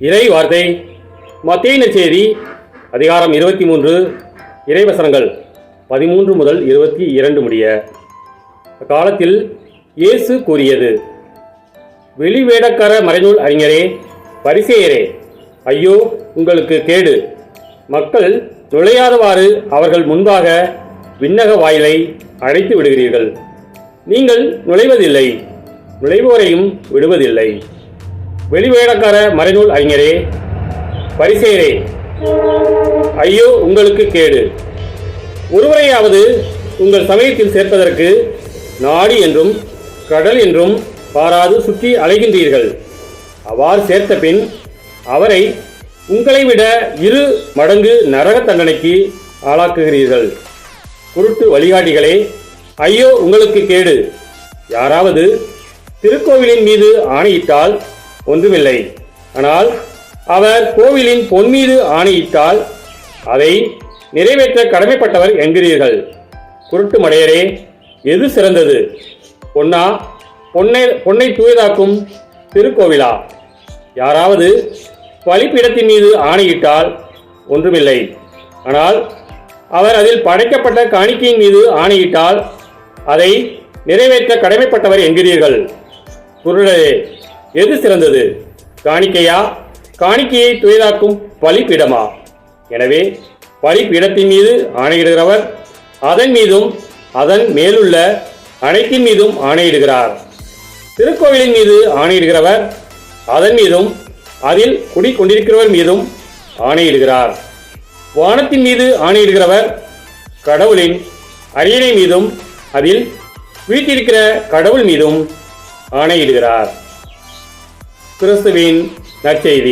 இறை வார்த்தை மத்தேயு நற்செய்தி அதிகாரம் 23 இறைவசனங்கள் 13 முதல் 22 முடிய. அக்காலத்தில் இயேசு கூறியது: வெளிவேடக்கார மறைநூல் அறிஞரே, பரிசேயரே, ஐயோ உங்களுக்கு கேடு! மக்கள் நுழையாதவாறு அவர்கள் முன்பாக விண்ணக வாயிலை அடைத்து விடுகிறீர்கள். நீங்கள் நுழைவதில்லை, நுழைவோரையும் விடுவதில்லை. வெளிவேடக்கார மறைநூல் அறிஞரே, பரிசேயரே, ஐயோ உங்களுக்கு கேடு! ஒருவரையாவது உங்கள் சமயத்தில் சேர்ப்பதற்கு நாடி என்றும் கடல் என்றும் பாராது சுற்றி அலைகின்றீர்கள். அவ்வாறு சேர்த்த பின் அவரை உங்களை விட 2 மடங்கு நரக தண்டனைக்கு ஆளாக்குகிறீர்கள். குருட்டு வழிகாட்டிகளே, ஐயோ உங்களுக்கு கேடு! யாராவது திருக்கோவிலின் மீது ஆணையிட்டால் ஒன்றுமில்லை. ஆனால் அவர் கோவிலின் பொன் மீது ஆணையிட்டால் அதை நிறைவேற்ற கடமைப்பட்டவர் என்கிறீர்கள். குருட்டு மடையரே, எது சிறந்தது? பொன்னை தூயதாக்கும் திருக்கோவிலா? யாராவது பலிப்பீடத்தின் மீது ஆணையிட்டால் ஒன்றுமில்லை. ஆனால் அவர் அதில் படைக்கப்பட்ட காணிக்கையின் மீது ஆணையிட்டால் அதை நிறைவேற்ற கடமைப்பட்டவர் என்கிறீர்கள். குருடரே, எது சிறந்தது? காணிக்கையா, காணிக்கையை தூயதாக்கும் பலிப்பீடமா? எனவே பலிப்பீடத்தின் மீது ஆணையிடுகிறவர் அதன் மீதும் அதன் மேலுள்ள அனைத்தின் மீதும் ஆணையிடுகிறார். திருக்கோவிலின் மீது ஆணையிடுகிறவர் அதன் மீதும் அதில் குடிக்கொண்டிருக்கிறவர் மீதும் ஆணையிடுகிறார். வானத்தின் மீது ஆணையிடுகிறவர் கடவுளின் அரியணை மீதும் அதில் வீட்டிருக்கிற கடவுள் மீதும் ஆணையிடுகிறார். கிறிஸ்துவின் நற்செய்தி.